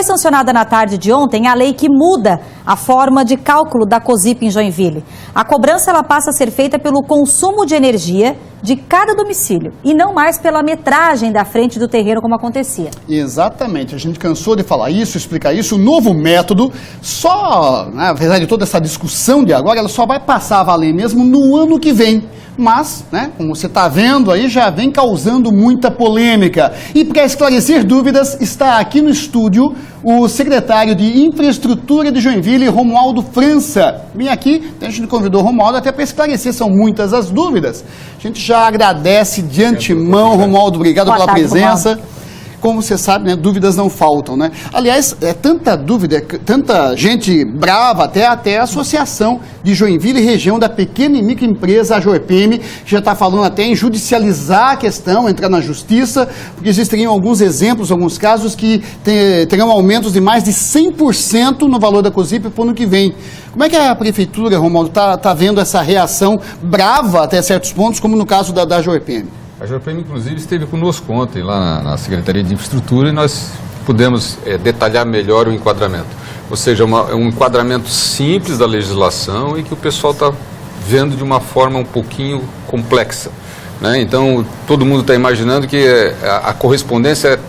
Foi sancionada na tarde de ontem a lei que muda a forma de cálculo da COSIP em Joinville. A cobrança ela passa a ser feita pelo consumo de energia de cada domicílio e não mais pela metragem da frente do terreno como acontecia. Exatamente, a gente cansou de falar isso, explicar isso. O novo método, só, na verdade, toda essa discussão de agora, ela só vai passar a valer mesmo no ano que vem. Mas, como você está vendo aí, já vem causando muita polêmica. E para esclarecer dúvidas, está aqui no estúdio o secretário de Infraestrutura de Joinville, Romualdo França. Vem aqui, a gente convidou o Romualdo até para esclarecer, são muitas as dúvidas. A gente já agradece de antemão, Romualdo, obrigado pela presença. Romualdo. Como você sabe, dúvidas não faltam, Aliás, é tanta dúvida, tanta gente brava, até a Associação de Joinville e Região da Pequena e Microempresa, a JORPM, já está falando até em judicializar a questão, entrar na justiça, porque existiriam alguns exemplos, alguns casos que terão aumentos de mais de 100% no valor da COSIP para o ano que vem. Como é que a Prefeitura, Romualdo, está vendo essa reação brava até certos pontos, como no caso da JORPM? A JORPM, inclusive, esteve conosco ontem lá na Secretaria de Infraestrutura e nós pudemos detalhar melhor o enquadramento. Ou seja, um enquadramento simples da legislação e que o pessoal está vendo de uma forma um pouquinho complexa. Então, todo mundo está imaginando que a correspondência é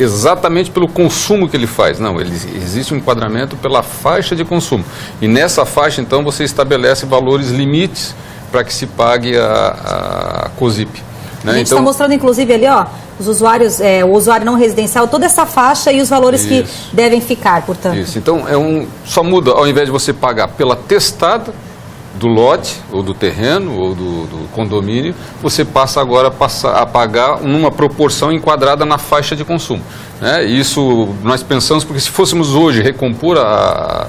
exatamente pelo consumo que ele faz. Não, existe um enquadramento pela faixa de consumo. E nessa faixa, então, você estabelece valores limites para que se pague a COSIP. A gente está mostrando, inclusive, ali, os usuários, o usuário não residencial, toda essa faixa e os valores que devem ficar, portanto. Isso, então só muda, ao invés de você pagar pela testada do lote, ou do terreno, ou do condomínio, você passa agora a pagar numa proporção enquadrada na faixa de consumo. Isso nós pensamos, porque se fôssemos hoje recompor a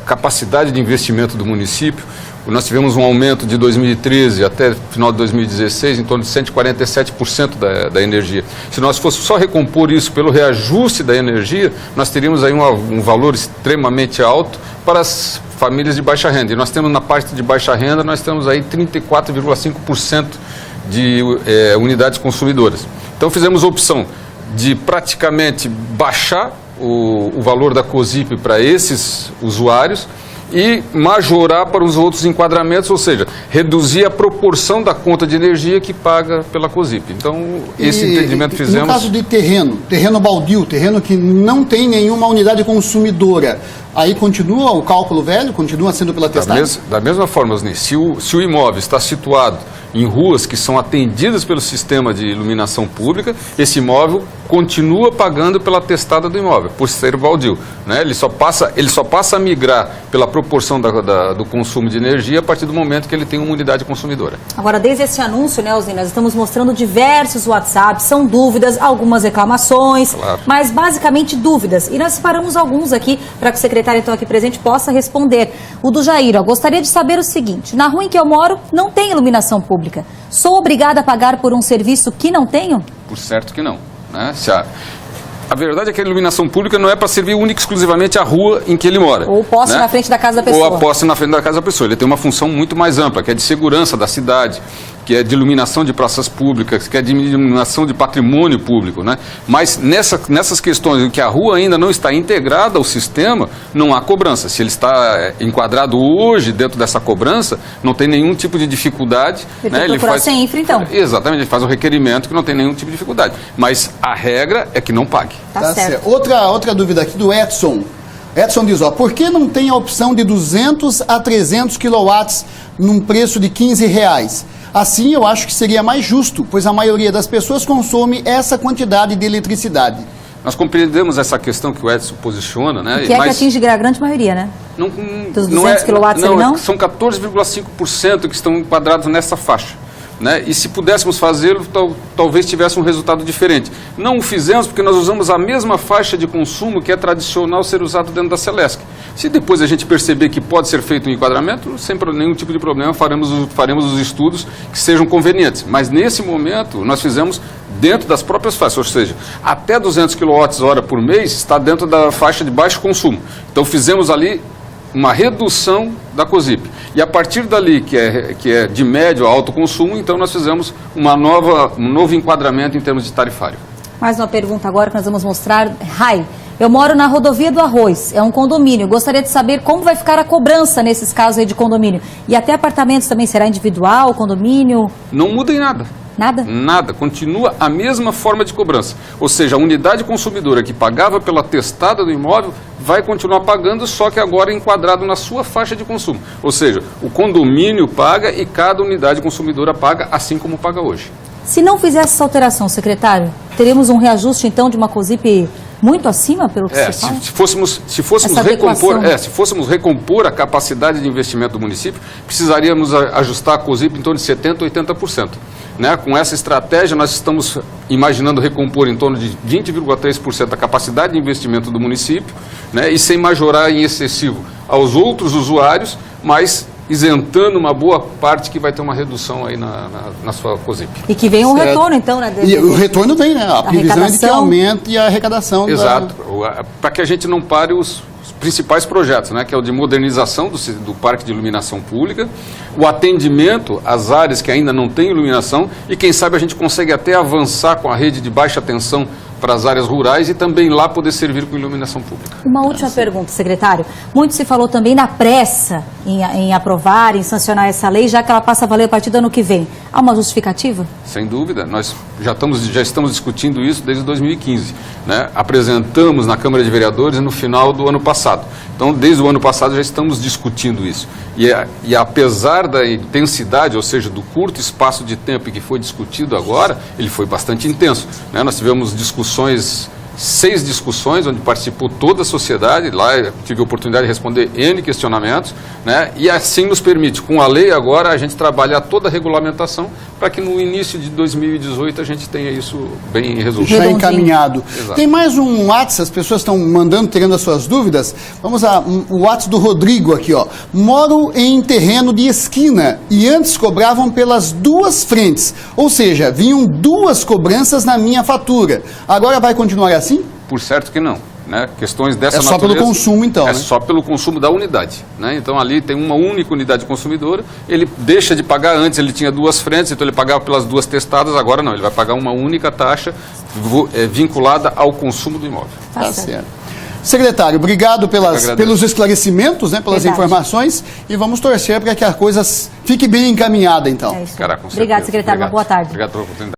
capacidade de investimento do município, nós tivemos um aumento de 2013 até final de 2016 em torno de 147% da energia. Se nós fôssemos só recompor isso pelo reajuste da energia, nós teríamos aí um valor extremamente alto para as famílias de baixa renda. E nós temos na parte de baixa renda, nós temos aí 34,5% de unidades consumidoras. Então fizemos a opção de praticamente baixar o valor da COSIP para esses usuários e majorar para os outros enquadramentos, ou seja, reduzir a proporção da conta de energia que paga pela COSIP. Então, esse entendimento fizemos... No caso de terreno baldio, terreno que não tem nenhuma unidade consumidora, aí continua o cálculo velho? Continua sendo pela testagem? Da mesma forma, Osni, se o imóvel está situado em ruas que são atendidas pelo sistema de iluminação pública, esse imóvel continua pagando pela testada do imóvel, por ser baldio. Ele só passa a migrar pela proporção do consumo de energia a partir do momento que ele tem uma unidade consumidora. Agora, desde esse anúncio, Osni, nós estamos mostrando diversos WhatsApps, são dúvidas, algumas reclamações, claro, mas basicamente dúvidas. E nós separamos alguns aqui para que o secretário, então, aqui presente, possa responder. O do Jair, gostaria de saber o seguinte: na rua em que eu moro não tem iluminação pública. Sou obrigada a pagar por um serviço que não tenho? Por certo que não. A verdade é que a iluminação pública não é para servir única e exclusivamente a rua em que ele mora. Ou o poste na frente da casa da pessoa. Ou a poste na frente da casa da pessoa. Ele tem uma função muito mais ampla, que é de segurança da cidade, que é de iluminação de praças públicas, que é de iluminação de patrimônio público. Mas nessas questões em que a rua ainda não está integrada ao sistema, não há cobrança. Se ele está enquadrado hoje dentro dessa cobrança, não tem nenhum tipo de dificuldade. Ele faz sem infra, então. Exatamente, ele faz um requerimento que não tem nenhum tipo de dificuldade. Mas a regra é que não pague. Tá certo. Outra dúvida aqui do Edson. Edson diz, por que não tem a opção de 200 a 300 kW num preço de R$15? Assim, eu acho que seria mais justo, pois a maioria das pessoas consome essa quantidade de eletricidade. Nós compreendemos essa questão que o Edson posiciona, Que que atinge a grande maioria, Dos 200 kW não? São 14,5% que estão enquadrados nessa faixa. E se pudéssemos fazê-lo, talvez tivesse um resultado diferente. Não o fizemos porque nós usamos a mesma faixa de consumo que é tradicional ser usado dentro da Celesc. Se depois a gente perceber que pode ser feito um enquadramento, sem nenhum tipo de problema, faremos os estudos que sejam convenientes. Mas nesse momento, nós fizemos dentro das próprias faixas, ou seja, até 200 kWh por mês está dentro da faixa de baixo consumo. Então fizemos ali uma redução da COSIP. E a partir dali, que é de médio a alto consumo, então nós fizemos um novo enquadramento em termos de tarifário. Mais uma pergunta agora que nós vamos mostrar. Rai, Eu moro na Rodovia do Arroz, é um condomínio. Gostaria de saber como vai ficar a cobrança nesses casos aí de condomínio. E até apartamentos também será individual, condomínio? Não muda em nada. Nada? Nada, continua a mesma forma de cobrança. Ou seja, a unidade consumidora que pagava pela testada do imóvel vai continuar pagando, só que agora enquadrado na sua faixa de consumo. Ou seja, o condomínio paga e cada unidade consumidora paga assim como paga hoje. Se não fizesse essa alteração, secretário, teríamos um reajuste então de uma COSIP muito acima pelo que você fala? Se fôssemos recompor a capacidade de investimento do município, precisaríamos ajustar a COSIP em torno de 70% a 80%. Né? Com essa estratégia, nós estamos imaginando recompor em torno de 20,3% a capacidade de investimento do município, né? E sem majorar em excessivo aos outros usuários, mas isentando uma boa parte que vai ter uma redução aí na sua COSIP. E que venha um retorno, então, né? E o retorno vem, né? A previsão é de que aumente a arrecadação. Exato. Para que a gente não pare os principais projetos, né? Que é o de modernização do parque de iluminação pública, o atendimento às áreas que ainda não têm iluminação e, quem sabe, a gente consegue até avançar com a rede de baixa tensão para as áreas rurais e também lá poder servir com iluminação pública. Uma última pergunta, secretário. Muito se falou também da pressa em aprovar, em sancionar essa lei, já que ela passa a valer a partir do ano que vem. Há uma justificativa? Sem dúvida. Nós já estamos discutindo isso desde 2015. Né? Apresentamos na Câmara de Vereadores no final do ano passado. Então, desde o ano passado já estamos discutindo isso. E apesar da intensidade, ou seja, do curto espaço de tempo que foi discutido agora, ele foi bastante intenso. Né? Nós tivemos 6 discussões, onde participou toda a sociedade. Lá eu tive a oportunidade de responder N questionamentos, né? E assim nos permite, com a lei agora, a gente trabalhar toda a regulamentação para que no início de 2018 a gente tenha isso bem resolvido. Já encaminhado. Exato. Tem mais um WhatsApp, as pessoas estão mandando, tirando as suas dúvidas. Vamos a o WhatsApp do Rodrigo aqui, ó. Moro em terreno de esquina e antes cobravam pelas duas frentes, ou seja, vinham 2 cobranças na minha fatura. Agora vai continuar assim? Por certo que não. Né? Questões dessa natureza. É só pelo consumo, então. É, né? Só pelo consumo da unidade. Né? Então ali tem uma única unidade consumidora, ele deixa de pagar. Antes ele tinha 2 frentes, então ele pagava pelas 2 testadas, agora não, ele vai pagar uma única taxa vinculada ao consumo do imóvel. Tá certo. Secretário, obrigado pelos esclarecimentos, né, pelas informações, e vamos torcer para que a coisa fique bem encaminhada, então. É isso. Cara, com Obrigado, certeza. secretário. Uma boa tarde. Obrigado pela oportunidade.